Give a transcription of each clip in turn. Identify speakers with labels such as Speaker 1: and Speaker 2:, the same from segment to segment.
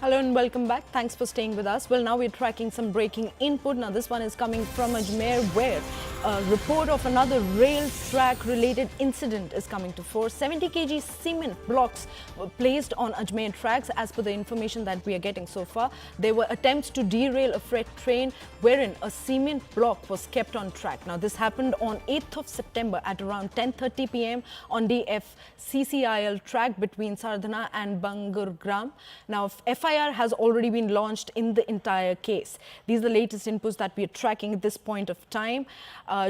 Speaker 1: Hello and welcome back. Thanks for staying with us. Well, now we're tracking some breaking input. Now, this one is coming from Ajmer, where a report of another rail track related incident is coming to fore. 70 kg cement blocks were placed on Ajmer tracks. As per the information that we are getting so far, there were attempts to derail a freight train wherein a cement block was kept on track. Now, this happened on 8th of September at around 10:30 p.m. on the FCCIL track between Sardhana and Bangurgram. Now, FIR has already been launched in the entire case. These are the latest inputs that we are tracking at this point of time.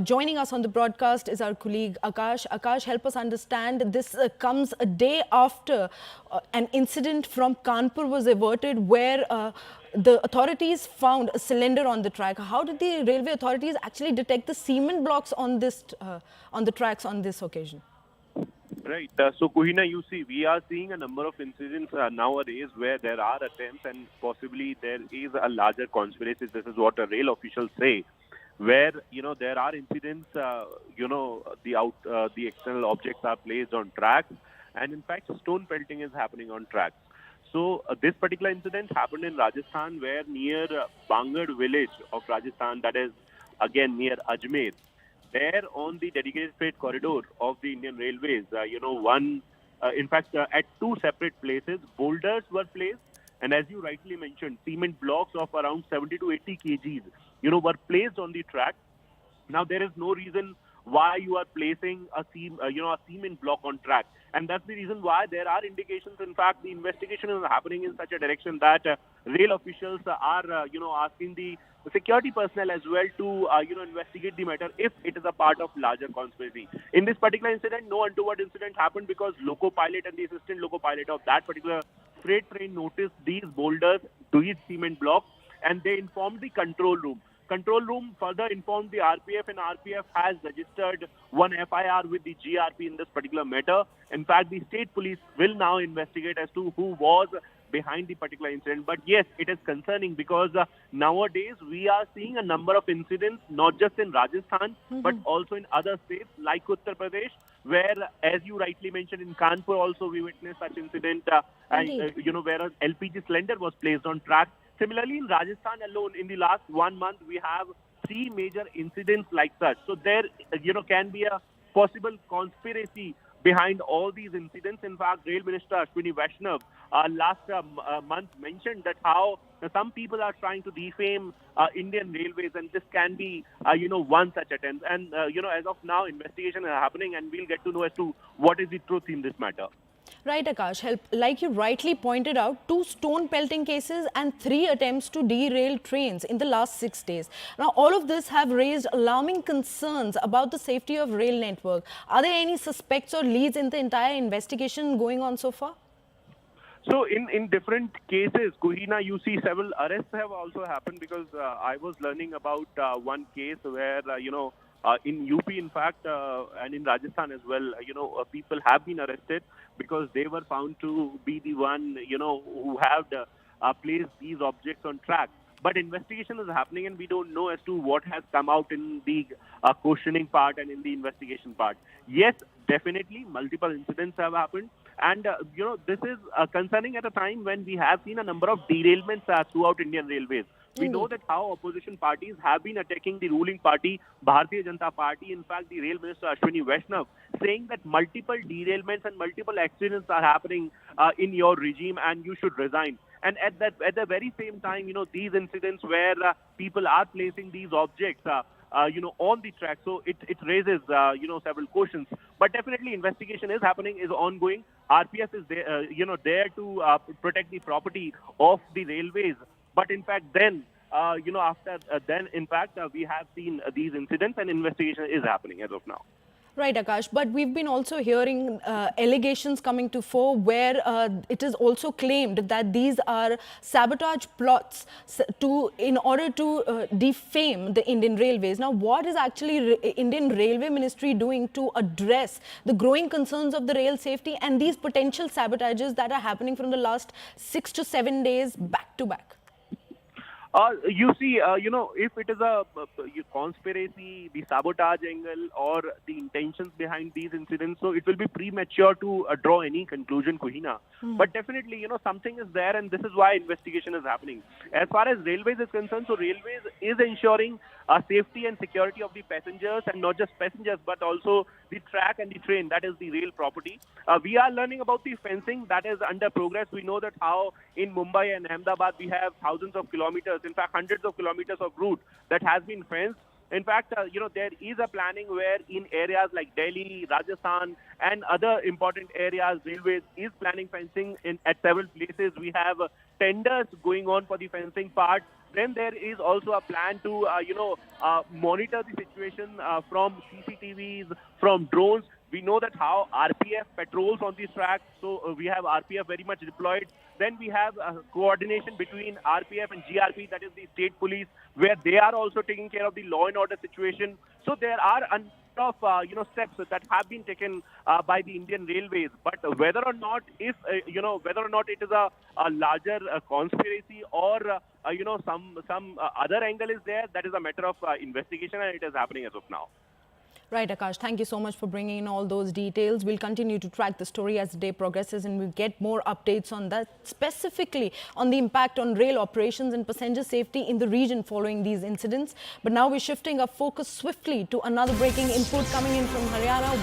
Speaker 1: Joining us on the broadcast is our colleague Akash. Akash, help us understand. This comes a day after an incident from Kanpur was averted where the authorities found a cylinder on the track. How did the railway authorities actually detect the cement blocks on this on the tracks on this occasion?
Speaker 2: Right. So, Kuhina, you see, we are seeing a number of incidents nowadays where there are attempts and possibly there is a larger conspiracy. This is what the rail officials say, where, there are incidents, the external objects are placed on tracks, and in fact, stone pelting is happening on tracks. So, this particular incident happened in Rajasthan, where near Bangad village of Rajasthan, that is again near Ajmer, there on the dedicated freight corridor of the Indian Railways, at two separate places, boulders were placed, and as you rightly mentioned, cement blocks of around 70 to 80 kgs, were placed on the track. Now, there is no reason why you are placing a cement block on track, and that's the reason why there are indications. In fact, the investigation is happening in such a direction that rail officials are, asking the security personnel as well to, investigate the matter if it is a part of larger conspiracy. In this particular incident, no untoward incident happened because loco pilot and the assistant loco pilot of that particular freight train noticed these boulders, these cement blocks, and they informed the control room. Control room further informed the RPF, and RPF has registered one FIR with the GRP in this particular matter. In fact, the state police will now investigate as to who was behind the particular incident. But yes, it is concerning because nowadays we are seeing a number of incidents, not just in Rajasthan, but also in other states like Uttar Pradesh, where, as you rightly mentioned, in Kanpur also we witnessed such incident, where an LPG cylinder was placed on track. Similarly, in Rajasthan alone, in the last 1 month, we have 3 major incidents like such. So there, can be a possible conspiracy behind all these incidents. In fact, Rail Minister Ashwini Vaishnav last month mentioned that how some people are trying to defame Indian Railways, and this can be, one such attempt. And, as of now, investigation is happening, and we'll get to know as to what is the truth in this matter.
Speaker 1: Right, Akash. Like you rightly pointed out, 2 stone pelting cases and 3 attempts to derail trains in the last 6 days. Now, all of this have raised alarming concerns about the safety of rail network. Are there any suspects or leads in the entire investigation going on so far?
Speaker 2: So in different cases, Kuhina, you see several arrests have also happened because I was learning about one case where, in UP, in fact, and in Rajasthan as well, people have been arrested because they were found to be the one, who have placed these objects on track. But investigation is happening, and we don't know as to what has come out in the questioning part and in the investigation part. Yes, definitely, multiple incidents have happened. And, this is concerning at a time when we have seen a number of derailments throughout Indian Railways. We know that how opposition parties have been attacking the ruling party, Bharatiya Janata Party. In fact, the Rail Minister Ashwini Vaishnav saying that multiple derailments and multiple accidents are happening in your regime and you should resign. And at the very same time, these incidents where people are placing these objects, on the track. So it raises, several questions. But definitely investigation is happening, is ongoing. RPF is there, there to protect the property of the railways. But in fact, then, after then, in fact, we have seen these incidents and investigation is happening as of now.
Speaker 1: Right, Akash. But we've been also hearing allegations coming to fore where it is also claimed that these are sabotage plots in order to defame the Indian Railways. Now, what is actually Indian Railway Ministry doing to address the growing concerns of the rail safety and these potential sabotages that are happening from the last 6 to 7 days back to back?
Speaker 2: You see, if it is a conspiracy, the sabotage angle, or the intentions behind these incidents, so it will be premature to draw any conclusion, Kuhina. But definitely, something is there, and this is why investigation is happening. As far as railways is concerned, so railways is ensuring safety and security of the passengers, and not just passengers, but also the track and the train, that is the rail property. We are learning about the fencing that is under progress. We know that how in Mumbai and Ahmedabad we have thousands of kilometers, in fact hundreds of kilometers of route that has been fenced. In fact, there is a planning where in areas like Delhi, Rajasthan, and other important areas, railways is planning fencing at several places. We have tenders going on for the fencing part. Then there is also a plan to, monitor the situation from CCTVs, from drones. We know that how RPF patrols on these tracks, so we have RPF very much deployed. Then we have coordination between RPF and GRP, that is the state police, where they are also taking care of the law and order situation. So there are a number of steps that have been taken by the Indian Railways. But whether or not whether or not it is a larger conspiracy or some other angle is there, that is a matter of investigation, and it is happening as of now.
Speaker 1: Right, Akash. Thank you so much for bringing in all those details. We'll continue to track the story as the day progresses, and we'll get more updates on that, specifically on the impact on rail operations and passenger safety in the region following these incidents. But now we're shifting our focus swiftly to another breaking input coming in from Haryana.